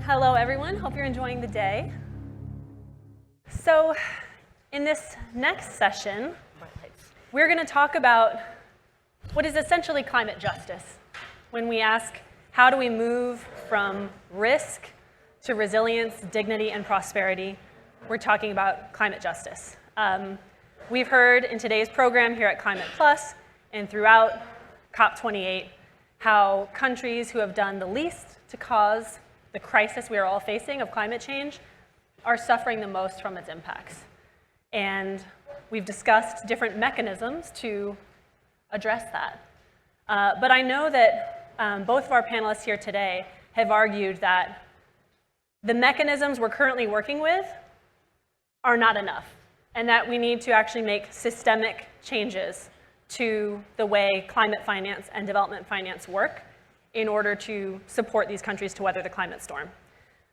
Hello, everyone. Hope you're enjoying the day. So, in this next session, we're going to talk about what is essentially climate justice. When we ask, how do we move from risk to resilience, dignity, and prosperity, we're talking about climate justice. We've heard in today's program here at Climate Plus and throughout COP28 how countries who have done the least to cause the crisis we are all facing of climate change are suffering the most from its impacts. And we've discussed different mechanisms to address that. But I know that both of our panelists here today have argued that the mechanisms we're currently working with are not enough, and that we need to actually make systemic changes to the way climate finance and development finance work in order to support these countries to weather the climate storm.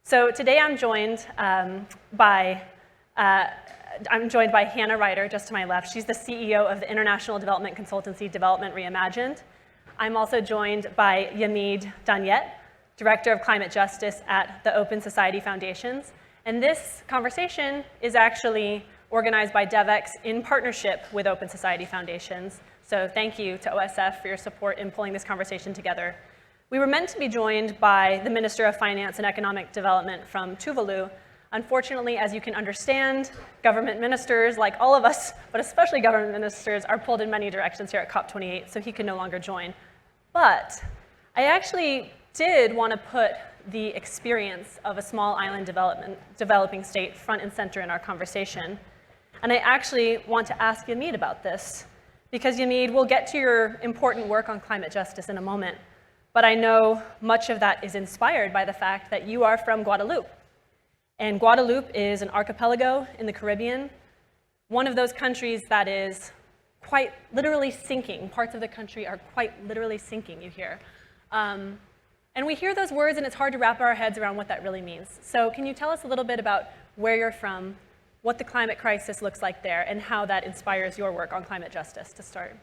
So today I'm joined by Hannah Ryder, just to my left. She's the CEO of the international development consultancy Development Reimagined. I'm also joined by Yamide Dagnet, Director of Climate Justice at the Open Society Foundations. And this conversation is actually organized by Devex in partnership with Open Society Foundations. So thank you to OSF for your support in pulling this conversation together. We were meant to be joined by the Minister of Finance and Economic Development from Tuvalu. Unfortunately, as you can understand, government ministers, like all of us, but especially government ministers, are pulled in many directions here at COP28, so he can no longer join. But I actually did want to put the experience of a small island developing state front and center in our conversation. And I actually want to ask Yamide about this, because Yamide, we'll get to your important work on climate justice in a moment. But I know much of that is inspired by the fact that you are from Guadeloupe. And Guadeloupe is an archipelago in the Caribbean, one of those countries that is quite literally sinking. Parts of the country are quite literally sinking, you hear. And we hear those words and it's hard to wrap our heads around what that really means. So can you tell us a little bit about where you're from, what the climate crisis looks like there, and how that inspires your work on climate justice to start?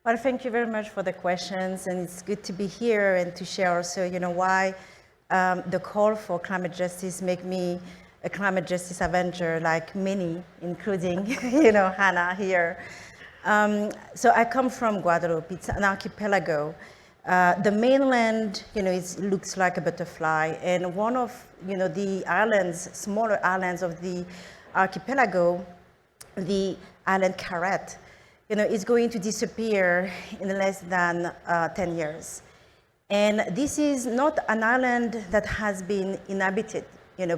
Well, thank you very much for the questions, and it's good to be here and to share also, why the call for climate justice make me a climate justice avenger, like many, including, Hannah here. So I come from Guadeloupe. It's an archipelago. The mainland, it looks like a butterfly, and one of, the islands, smaller islands of the archipelago, the island Carrette, is going to disappear in less than 10 years. And this is not an island that has been inhabited,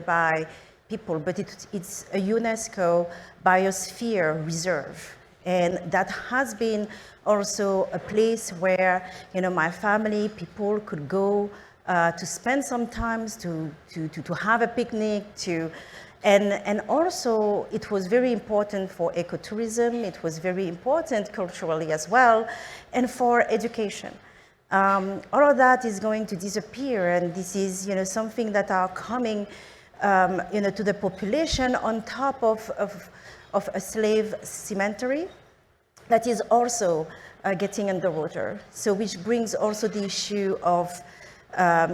by people, but it's a UNESCO biosphere reserve. And that has been also a place where, my family, people could go to spend some time, to have a picnic, and also it was very important for ecotourism. It was very important culturally as well, and for education. All of that is going to disappear, and this is, something that are coming, to the population on top of a slave cemetery that is also getting underwater. So which brings also the issue of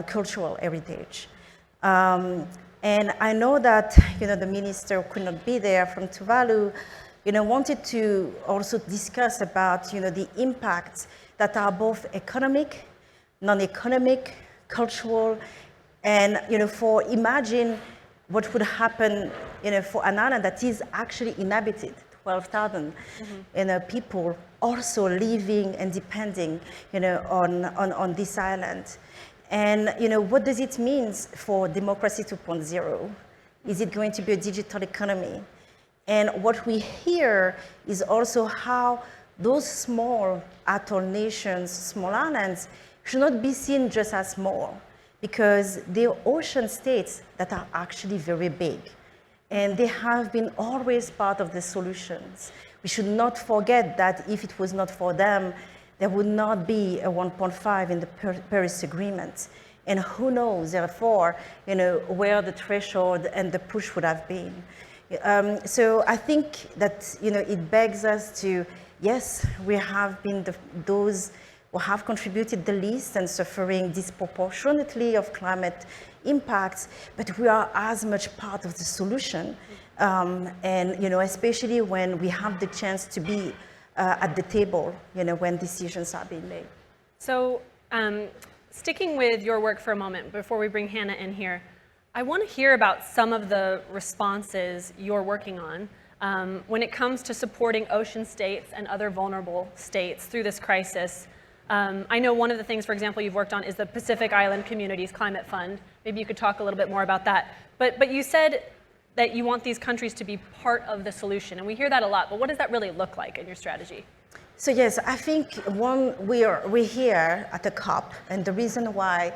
cultural heritage. And I know that, the minister could not be there from Tuvalu, wanted to also discuss about, the impacts that are both economic, non-economic, cultural, and, for imagine what would happen, for an island that is actually inhabited, 12,000, people also living and depending, on this island. And what does it mean for democracy 2.0? Is it going to be a digital economy? And what we hear is also how those small atoll nations, small islands, should not be seen just as small, because they're ocean states that are actually very big. And they have been always part of the solutions. We should not forget that if it was not for them, there would not be a 1.5 in the Paris Agreement. And who knows, therefore, where the threshold and the push would have been. So I think that, it begs us to, yes, we have been those or have contributed the least and suffering disproportionately of climate impacts, but we are as much part of the solution. And especially when we have the chance to be at the table, when decisions are being made. So sticking with your work for a moment before we bring Hannah in here, I want to hear about some of the responses you're working on when it comes to supporting ocean states and other vulnerable states through this crisis. I know one of the things, for example, you've worked on is the Pacific Island Communities Climate Fund. Maybe you could talk a little bit more about that. But you said that you want these countries to be part of the solution, and we hear that a lot, but what does that really look like in your strategy? So yes, I think we're here at the COP, and the reason why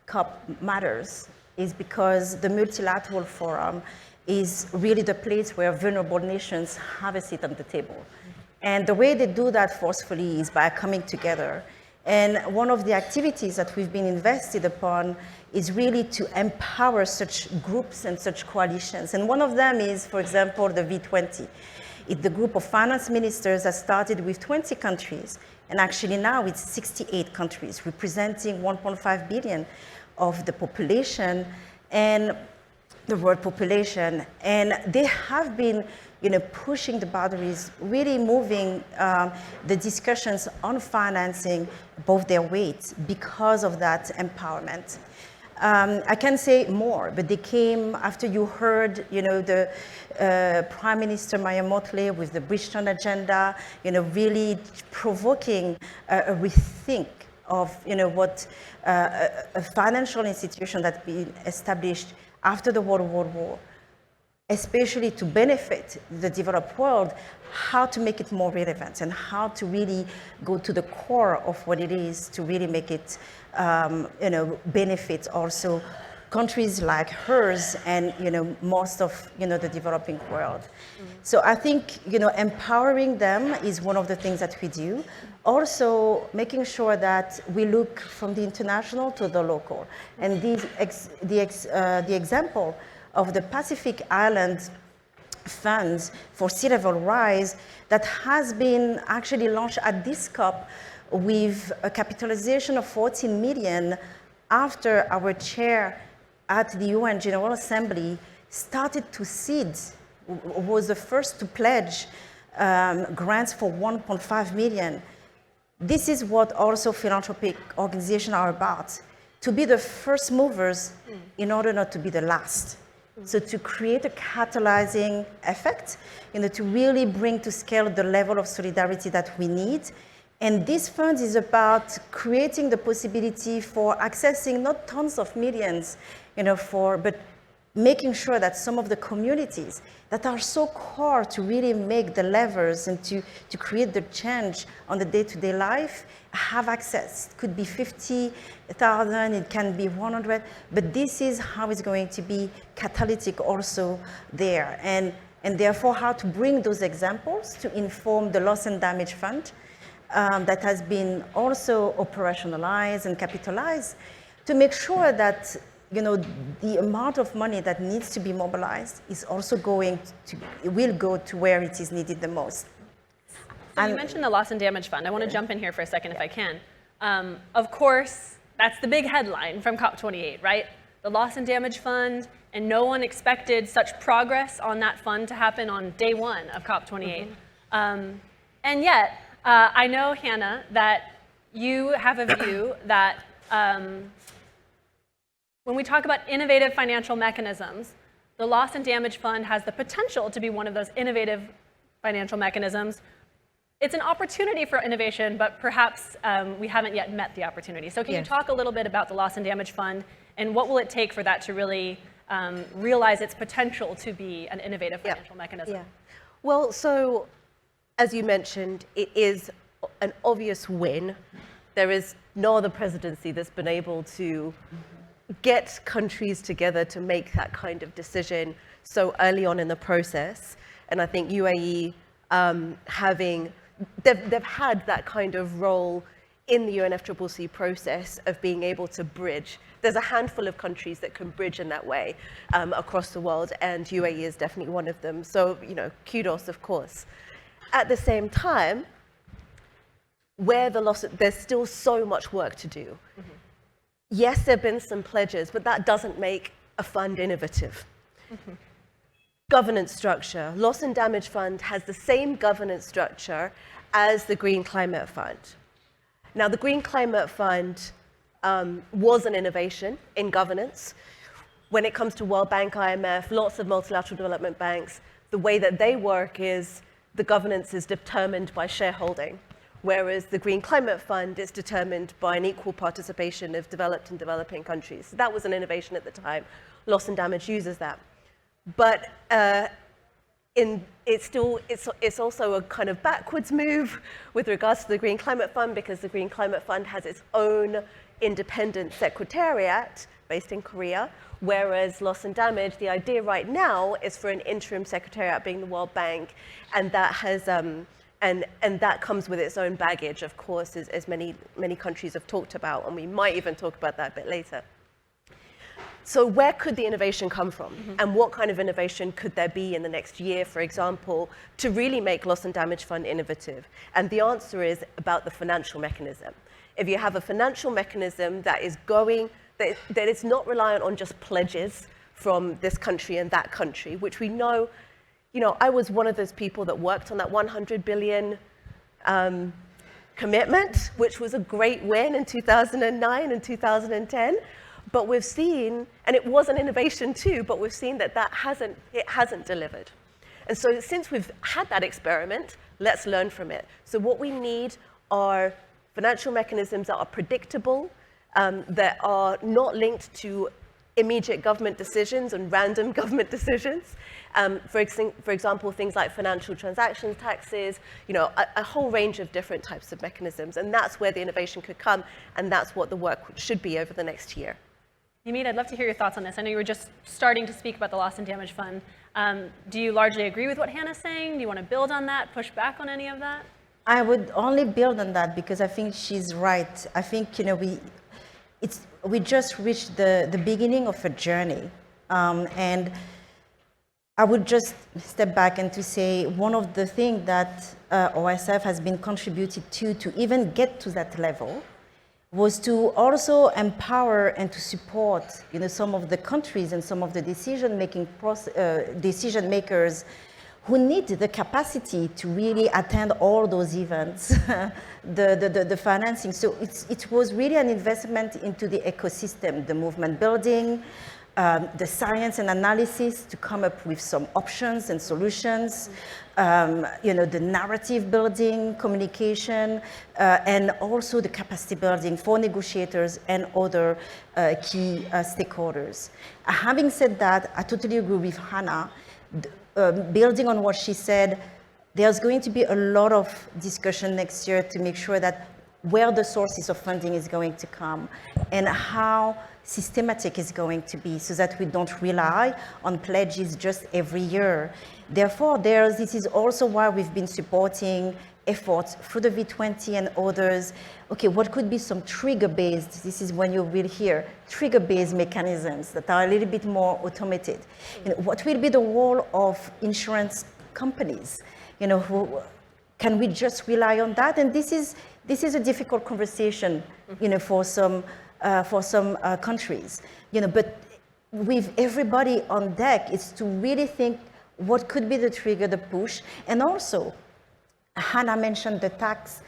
COP matters is because the multilateral forum is really the place where vulnerable nations have a seat at the table. And the way they do that forcefully is by coming together. And one of the activities that we've been invested upon is really to empower such groups and such coalitions. And one of them is, for example, the V20. It's the group of finance ministers that started with 20 countries. And actually now it's 68 countries, representing 1.5 billion of the population and the world population. And they have been pushing the boundaries, really moving the discussions on financing above their weight because of that empowerment. I can say more, but they came after you heard, the Prime Minister Maya Motley with the Bridgetown Agenda, really provoking a rethink of, what a financial institution that's been established after the World War, especially to benefit the developed world, how to make it more relevant and how to really go to the core of what it is to really make it, benefit also countries like hers and, most of, the developing world. Mm-hmm. So I think, empowering them is one of the things that we do. Also, making sure that we look from the international to the local. And the example of the Pacific Island Funds for Sea Level Rise that has been actually launched at this COP with a capitalization of 14 million after our chair at the UN General Assembly started to seed, was the first to pledge grants for 1.5 million. This is what also philanthropic organizations are about, to be the first movers in order not to be the last. So to create a catalyzing effect, to really bring to scale the level of solidarity that we need. And this fund is about creating the possibility for accessing not tons of millions, but making sure that some of the communities that are so core to really make the levers and to create the change on the day-to-day life have access. It could be 50,000, it can be 100, but this is how it's going to be catalytic also there. And therefore how to bring those examples to inform the loss and damage fund that has been also operationalized and capitalized to make sure that the amount of money that needs to be mobilized is also will go to where it is needed the most. So you mentioned the Loss and Damage Fund. I want to jump in here for a second if I can. Of course, that's the big headline from COP28, right? The Loss and Damage Fund, and no one expected such progress on that fund to happen on day one of COP28. Mm-hmm. And yet, I know, Hannah, that you have a view that when we talk about innovative financial mechanisms, the Loss and Damage Fund has the potential to be one of those innovative financial mechanisms. It's an opportunity for innovation, but perhaps we haven't yet met the opportunity. So can you talk a little bit about the Loss and Damage Fund, and what will it take for that to really realize its potential to be an innovative financial mechanism? Yeah. Well, so as you mentioned, it is an obvious win. There is no other presidency that's been able to get countries together to make that kind of decision so early on in the process. And I think UAE they've had that kind of role in the UNFCCC process of being able to bridge. There's a handful of countries that can bridge in that way across the world, and UAE is definitely one of them. So, kudos, of course. At the same time, where there's still so much work to do. Mm-hmm. Yes, there have been some pledges, but that doesn't make a fund innovative. Mm-hmm. Governance structure. Loss and Damage Fund has the same governance structure as the Green Climate Fund. Now, the Green Climate Fund was an innovation in governance. When it comes to World Bank, IMF, lots of multilateral development banks, the way that they work is the governance is determined by shareholding, whereas the Green Climate Fund is determined by an equal participation of developed and developing countries. So that was an innovation at the time. Loss and Damage uses that. But it's also a kind of backwards move with regards to the Green Climate Fund, because the Green Climate Fund has its own independent secretariat based in Korea, whereas Loss and Damage, the idea right now is for an interim secretariat being the World Bank, and that has and that comes with its own baggage, of course, as many countries have talked about, and we might even talk about that a bit later. So where could the innovation come from? Mm-hmm. And what kind of innovation could there be in the next year, for example, to really make Loss and Damage Fund innovative? And the answer is about the financial mechanism. If you have a financial mechanism that is that is not reliant on just pledges from this country and that country, which we know, I was one of those people that worked on that 100 billion commitment, which was a great win in 2009 and 2010. But we've seen, and it was an innovation too, but we've seen that it hasn't delivered. And so since we've had that experiment, let's learn from it. So what we need are financial mechanisms that are predictable, that are not linked to immediate government decisions and random government decisions. For example, things like financial transactions taxes, a whole range of different types of mechanisms. And that's where the innovation could come, and that's what the work should be over the next year. Yamide, I'd love to hear your thoughts on this. I know you were just starting to speak about the Loss and Damage Fund. Do you largely agree with what Hannah's saying? Do you want to build on that, push back on any of that? I would only build on that because I think she's right. I think we just reached the beginning of a journey, and I would just step back and to say one of the things that OSF has been contributed to even get to that level was to also empower and to support some of the countries and some of the decision makers who need the capacity to really attend all those events, the financing. So it was really an investment into the ecosystem, the movement building, the science and analysis to come up with some options and solutions, the narrative building, communication, and also the capacity building for negotiators and other key stakeholders. Having said that, I totally agree with Hannah. Building on what she said, there's going to be a lot of discussion next year to make sure that where the sources of funding is going to come and how systematic is going to be so that we don't rely on pledges just every year. Therefore, this is also why we've been supporting efforts through the V20 and others. Okay, what could be some trigger-based, this is when you will hear, trigger-based mechanisms that are a little bit more automated. What will be the role of insurance companies? Can we just rely on that? And this is a difficult conversation, for some countries. But with everybody on deck, it's to really think what could be the trigger, the push, and also Hannah mentioned the tax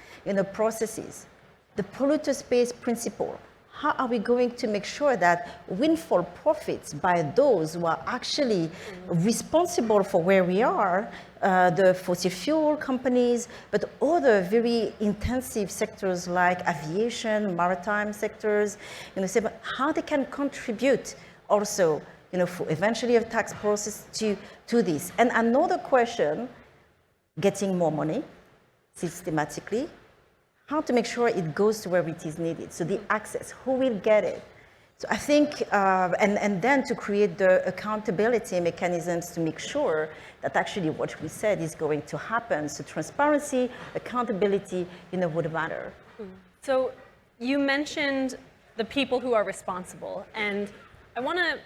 processes, the polluter pays principle. How are we going to make sure that windfall profits by those who are actually responsible for where we are, the fossil fuel companies, but other very intensive sectors like aviation, maritime sectors, how they can contribute also, for eventually a tax process to this. And another question, getting more money systematically, how to make sure it goes to where it is needed. So the access, who will get it? So I think, and then to create the accountability mechanisms to make sure that actually what we said is going to happen. So transparency, accountability, would matter. So you mentioned the people who are responsible, and I want to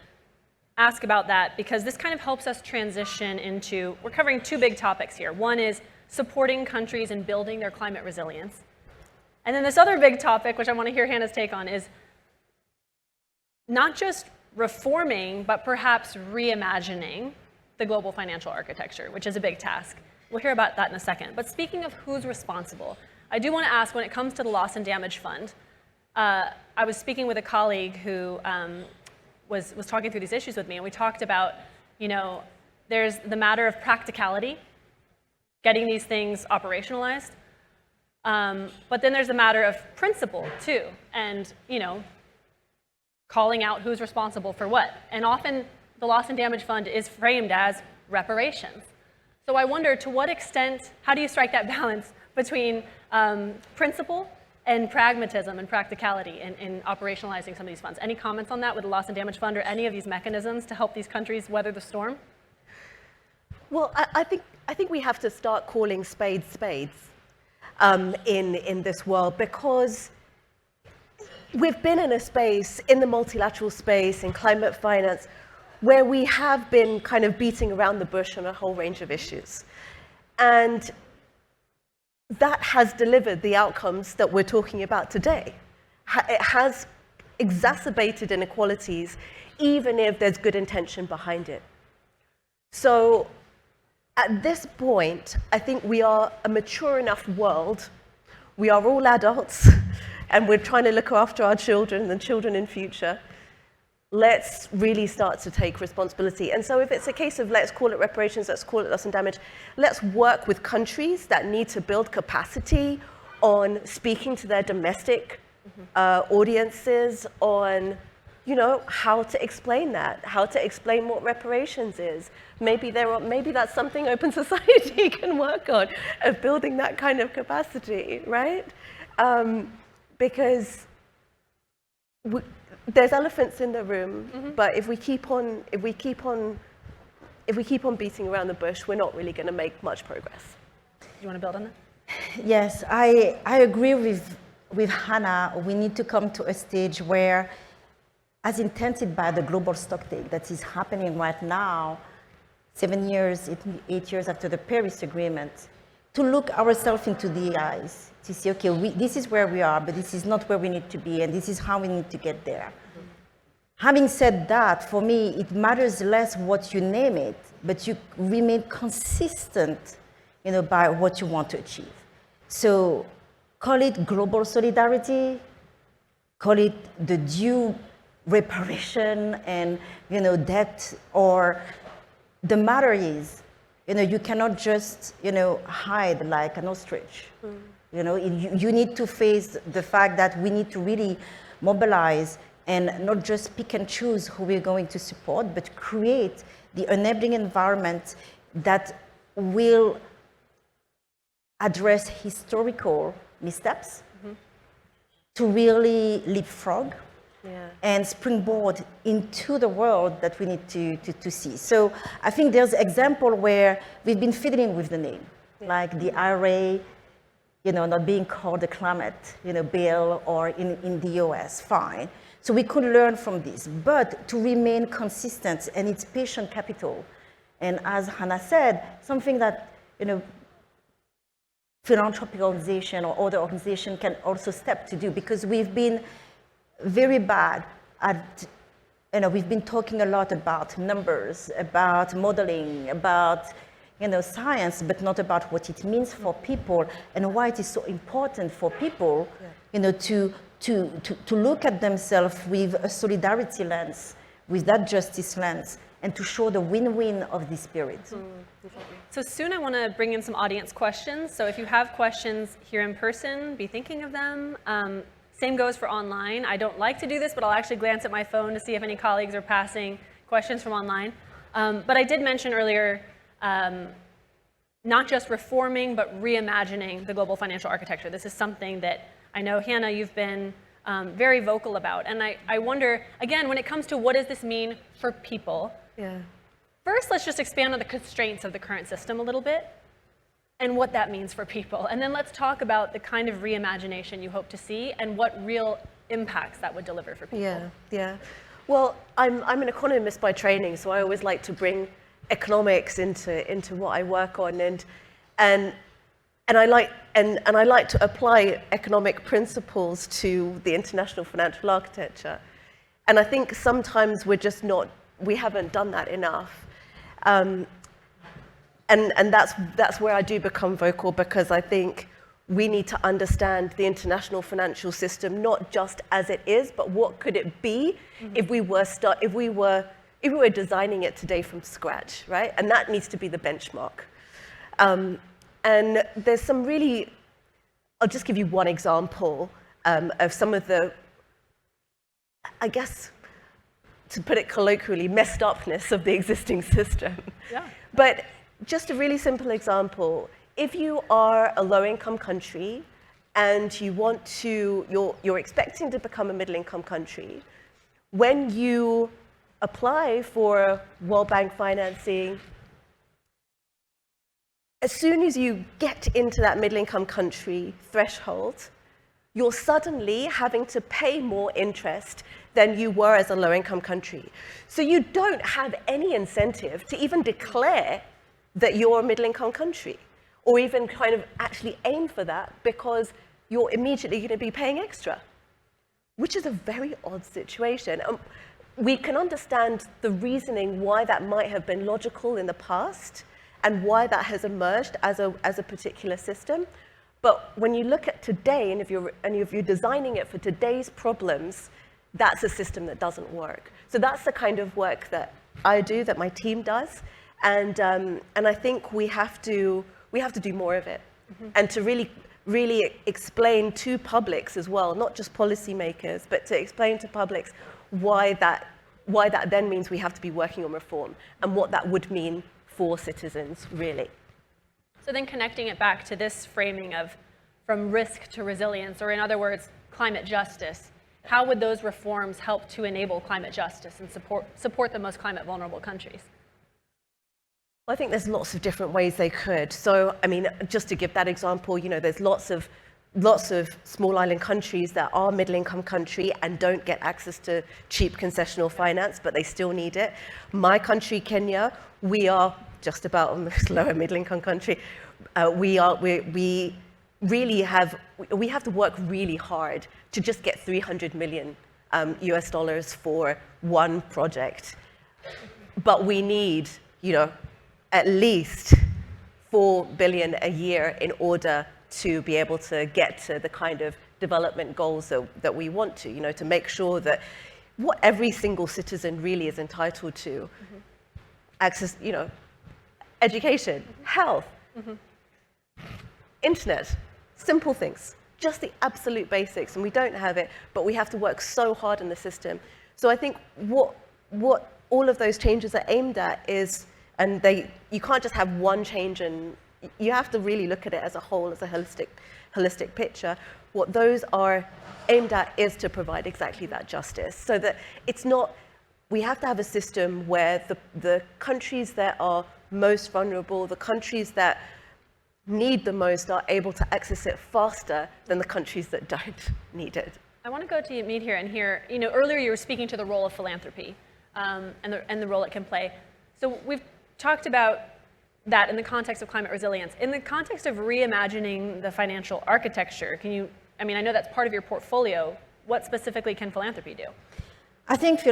ask about that because this kind of helps us transition into, we're covering two big topics here. One is supporting countries in building their climate resilience. And then this other big topic, which I want to hear Hannah's take on, is not just reforming, but perhaps reimagining the global financial architecture, which is a big task. We'll hear about that in a second. But speaking of who's responsible, I do want to ask, when it comes to the Loss and Damage Fund, I was speaking with a colleague who was talking through these issues with me, and we talked about, there's the matter of practicality, getting these things operationalized, but then there's the matter of principle too, and calling out who's responsible for what. And often the Loss and Damage Fund is framed as reparations. So I wonder, to what extent, how do you strike that balance between principle and pragmatism and practicality in operationalizing some of these funds? Any comments on that with the Loss and Damage Fund or any of these mechanisms to help these countries weather the storm? Well, I think we have to start calling spades spades in this world, because we've been in a space, in the multilateral space, in climate finance, where we have been kind of beating around the bush on a whole range of issues. And that has delivered the outcomes that we're talking about today. It has exacerbated inequalities, even if there's good intention behind it. So at this point, I think we are a mature enough world. We are all adults, and we're trying to look after our children and children in future. Let's really start to take responsibility. And so if it's a case of let's call it reparations, let's call it loss and damage, let's work with countries that need to build capacity on speaking to their domestic audiences, on how to explain that, how to explain what reparations is. Maybe that's something open society can work on, of building that kind of capacity, right? Because there's elephants in the room, but if we keep on beating around the bush, we're not really going to make much progress. Do you want to build on that? Yes, I agree with Hannah. We need to come to a stage where, as intended by the global stocktake that is happening right now, 8 years after the Paris Agreement, to look ourselves into the eyes, to see, okay, this is where we are, but this is not where we need to be, and this is how we need to get there. Having said that, for me, it matters less what you name it, but you remain consistent, by what you want to achieve. So call it global solidarity, call it the due reparation and, debt, or the matter is, you cannot just, hide like an ostrich. You need to face the fact that we need to really mobilize and not just pick and choose who we're going to support, but create the enabling environment that will address historical missteps to really leapfrog and springboard into the world that we need to see. So I think there's example where we've been fiddling with the name, like the IRA, not being called a climate, bill, or in the US, fine. So we could learn from this, but to remain consistent, and it's patient capital. And as Hannah said, something that, philanthropic organization or other organization can also step to do, because we've been very bad at, we've been talking a lot about numbers, about modeling, about, science, but not about what it means for people and why it is so important for people, to look at themselves with a solidarity lens, with that justice lens, and to show the win-win of this spirit. So soon I want to bring in some audience questions. So if you have questions here in person, be thinking of them. Same goes for online. I don't like to do this, but I'll actually glance at my phone to see if any colleagues are passing questions from online. But I did mention earlier, not just reforming, but reimagining the global financial architecture. This is something that I know, Hannah, you've been very vocal about. And I wonder, again, when it comes to what does this mean for people, first let's just expand on the constraints of the current system a little bit and what that means for people. And then let's talk about the kind of reimagination you hope to see and what real impacts that would deliver for people. Yeah. Well, I'm an economist by training, so I always like to bring economics into what I work on. And And I like to apply economic principles to the international financial architecture. And I think sometimes we haven't done that enough. And that's where I do become vocal, because I think we need to understand the international financial system not just as it is, but what could it be if we were designing it today from scratch, right? And that needs to be the benchmark. And there's some really, I'll just give you one example of some of the, I guess, to put it colloquially, messed upness of the existing system. Yeah. But just a really simple example, if you are a low-income country and you're expecting to become a middle-income country, when you apply for World Bank financing, as soon as you get into that middle-income country threshold, you're suddenly having to pay more interest than you were as a low-income country. So you don't have any incentive to even declare that you're a middle-income country, or even kind of actually aim for that, because you're immediately going to be paying extra, which is a very odd situation. We can understand the reasoning why that might have been logical in the past and why that has emerged as a particular system. But when you look at today, and if you're designing it for today's problems, that's a system that doesn't work. So that's the kind of work that I do, that my team does, and I think we have to do more of it, and to really explain to publics as well, not just policymakers, but to explain to publics why that then means we have to be working on reform, and what that would mean for citizens, really. So then connecting it back to this framing of from risk to resilience, or in other words, climate justice, how would those reforms help to enable climate justice and support the most climate vulnerable countries? Well, I think there's lots of different ways they could. So, I mean, just to give that example, there's lots of small island countries that are middle-income country and don't get access to cheap concessional finance, but they still need it. My country, Kenya, we are just about a lower middle-income country. We have to work really hard to just get 300 million US dollars for one project, but we need, at least 4 billion a year in order to be able to get to the kind of development goals that we want to make sure that what every single citizen really is entitled to, access, education, health, internet, simple things, just the absolute basics, and we don't have it, but we have to work so hard in the system. So I think what all of those changes are aimed at is, you can't just have one change, and you have to really look at it as a whole, as a holistic picture. What those are aimed at is to provide exactly that justice, so that it's not, we have to have a system where the countries that are most vulnerable, the countries that need the most, are able to access it faster than the countries that don't need it. I want to go to Yamide here and hear, earlier you were speaking to the role of philanthropy and the role it can play. So we've talked about that in the context of climate resilience. In the context of reimagining the financial architecture, I know that's part of your portfolio. What specifically can philanthropy do? I think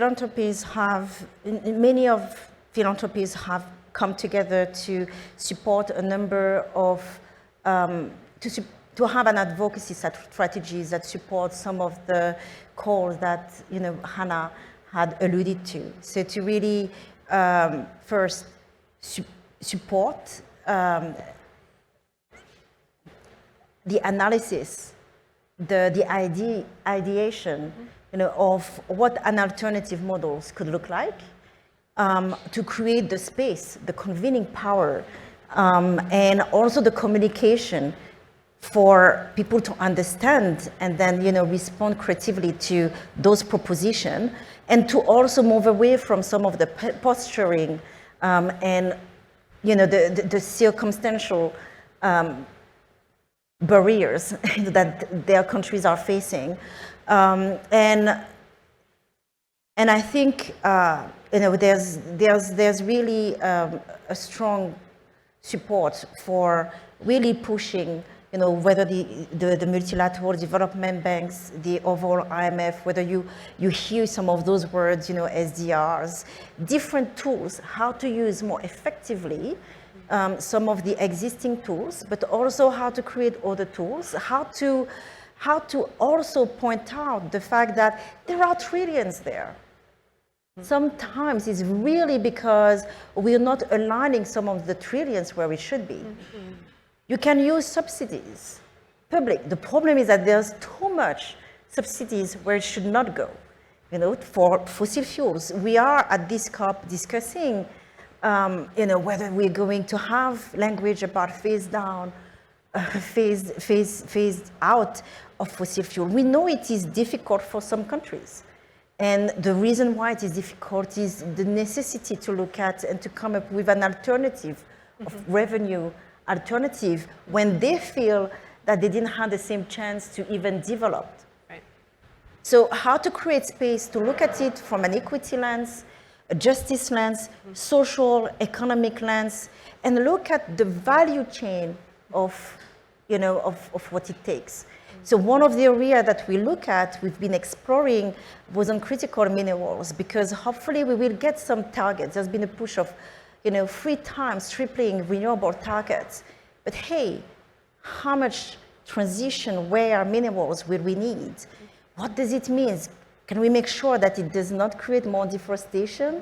many of philanthropies have come together to support a number of, to have an advocacy strategies that support some of the calls that Hannah had alluded to. So to really first support the analysis, the ideation, of what an alternative models could look like, to create the space, the convening power, and also the communication for people to understand and then respond creatively to those propositions, and to also move away from some of the posturing and the circumstantial barriers that their countries are facing, and I think there's really a strong support for really pushing, whether the multilateral development banks, the overall IMF, whether you hear some of those words, SDRs, different tools, how to use more effectively some of the existing tools, but also how to create other tools, how to also point out the fact that there are trillions there. Sometimes it's really because we're not aligning some of the trillions where we should be. You can use subsidies, public. The problem is that there's too much subsidies where it should not go. For fossil fuels, we are at this COP discussing, whether we're going to have language about phased out of fossil fuel. We know it is difficult for some countries. And the reason why it is difficult is the necessity to look at and to come up with an alternative of revenue alternative when they feel that they didn't have the same chance to even develop. Right. So how to create space to look at it from an equity lens, a justice lens, social, economic lens, and look at the value chain of what it takes. So one of the areas that we look at, we've been exploring, was on critical minerals, because hopefully we will get some targets. There's been a push of, 3 times tripling renewable targets. But hey, how much transition rare minerals will we need? What does it mean? Can we make sure that it does not create more deforestation?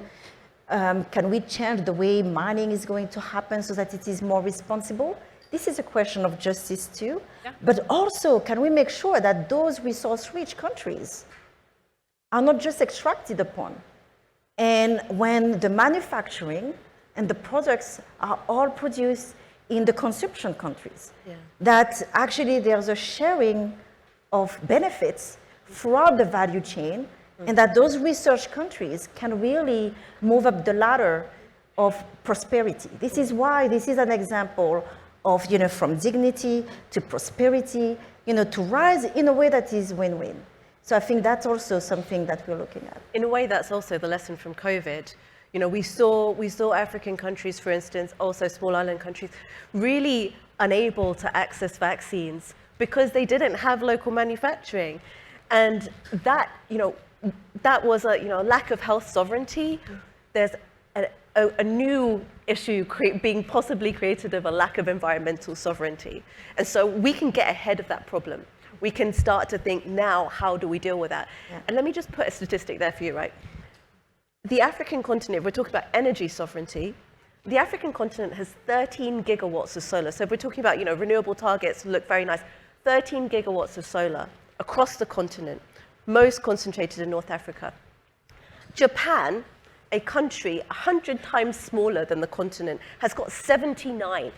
Can we change the way mining is going to happen so that it is more responsible? This is a question of justice too, but also can we make sure that those resource-rich countries are not just extracted upon? And when the manufacturing and the products are all produced in the consumption countries, that actually there's a sharing of benefits throughout the value chain, and that those research countries can really move up the ladder of prosperity. This is why this is an example of, from dignity to prosperity, to rise in a way that is win-win. So I think that's also something that we're looking at. In a way, that's also the lesson from COVID. We saw African countries, for instance, also small island countries, really unable to access vaccines because they didn't have local manufacturing. And that, that was a lack of health sovereignty. There's a new issue being possibly created of a lack of environmental sovereignty. And so we can get ahead of that problem. We can start to think now, how do we deal with that? And let me just put a statistic there for you, right? The African continent, we're talking about energy sovereignty. The African continent has 13 gigawatts of solar. So if we're talking about, renewable targets look very nice. 13 gigawatts of solar across the continent, most concentrated in North Africa. Japan, a country 100 times smaller than the continent, has got 79.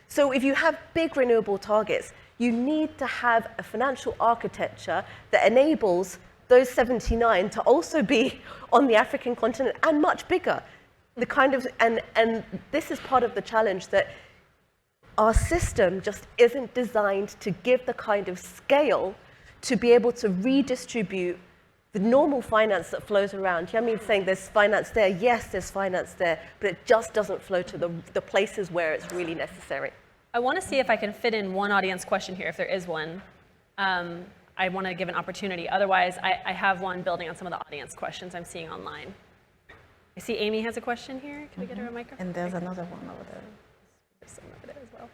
So if you have big renewable targets, you need to have a financial architecture that enables those 79 to also be on the African continent and much bigger. And this is part of the challenge, that our system just isn't designed to give the kind of scale to be able to redistribute the normal finance that flows around. Yamide's saying there's finance there. Yes, there's finance there, but it just doesn't flow to the places where it's really necessary. I want to see if I can fit in one audience question here, if there is one. I want to give an opportunity. Otherwise, I have one building on some of the audience questions I'm seeing online. I see Amy has a question here. Can we get her a microphone? And there's another one over there. There's some over there as well.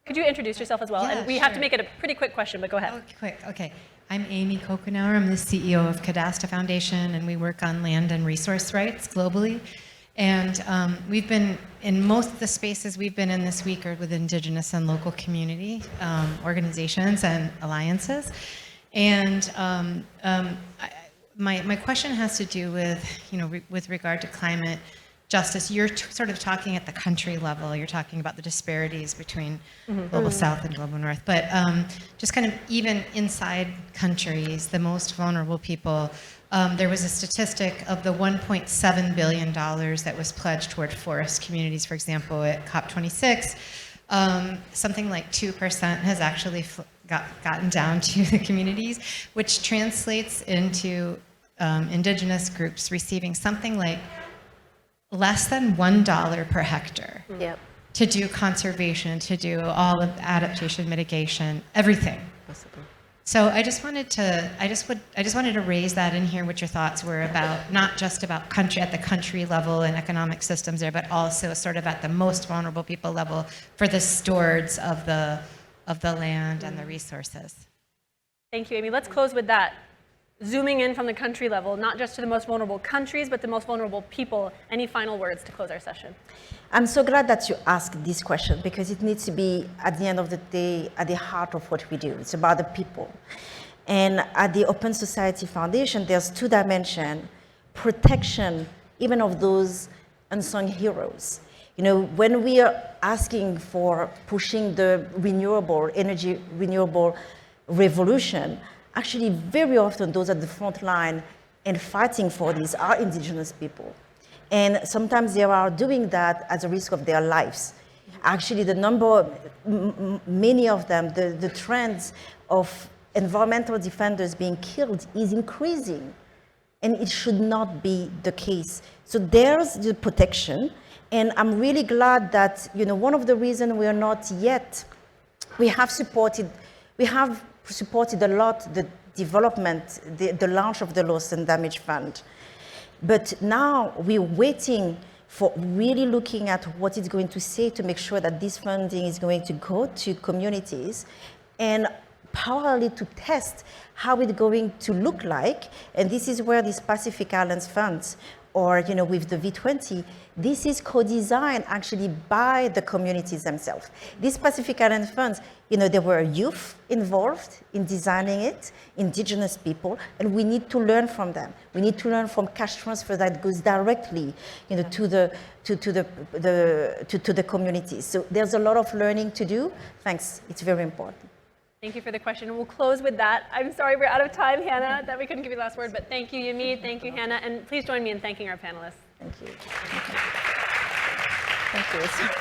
Could you introduce yourself as well? Yeah, and we have to make it a pretty quick question, but go ahead. Oh, quick. Okay. I'm Amy Kokenauer. I'm the CEO of Cadasta Foundation, and we work on land and resource rights globally. And we've been in most of the spaces we've been in this week are with Indigenous and local community organizations and alliances. And my question has to do with, with regard to climate justice. You're sort of talking at the country level. You're talking about the disparities between global south and global north. But just kind of even inside countries, the most vulnerable people, there was a statistic of the $1.7 billion that was pledged toward forest communities, for example, at COP26. Something like 2% has actually gotten down to the communities, which translates into Indigenous groups receiving something like less than $1 per hectare Yep. to do conservation, to do all of adaptation, mitigation, everything. Possible. So I just wanted to raise that in here, what your thoughts were about, not just about country at the country level and economic systems there, but also sort of at the most vulnerable people level for the stewards of the land and the resources. Thank you, Amy. Let's close with that. Zooming in from the country level, not just to the most vulnerable countries, but the most vulnerable people. Any final words to close our session? I'm so glad that you asked this question because it needs to be, at the end of the day, at the heart of what we do. It's about the people. And at the Open Society Foundation, there's two dimensions: protection, even of those unsung heroes. You know, when we are asking for pushing the renewable revolution, actually very often those at the front line and fighting for this are indigenous people. And sometimes they are doing that at the risk of their lives. Actually, the number, many of them, the trends of environmental defenders being killed is increasing. And it should not be the case. So there's the protection. And I'm really glad that, you know, one of the reasons we are not yet, we have supported a lot the development, the launch of the Loss and Damage Fund. But now we're waiting for really looking at what it's going to say to make sure that this funding is going to go to communities and parallelly to test how it's going to look like. And this is where these Pacific Islands funds, or, you know, with the V20, this is co-designed actually by the communities themselves. These Pacific Island funds, you know, there were youth involved in designing it, indigenous people, and we need to learn from them. We need to learn from cash transfer that goes directly, you know, to the communities. So there's a lot of learning to do. Thanks, it's very important. Thank you for the question. And we'll close with that. I'm sorry we're out of time, Hannah, that we couldn't give you the last word, but thank you, Yamide, thank you, Hannah, and please join me in thanking our panelists. Thank you. Thank you.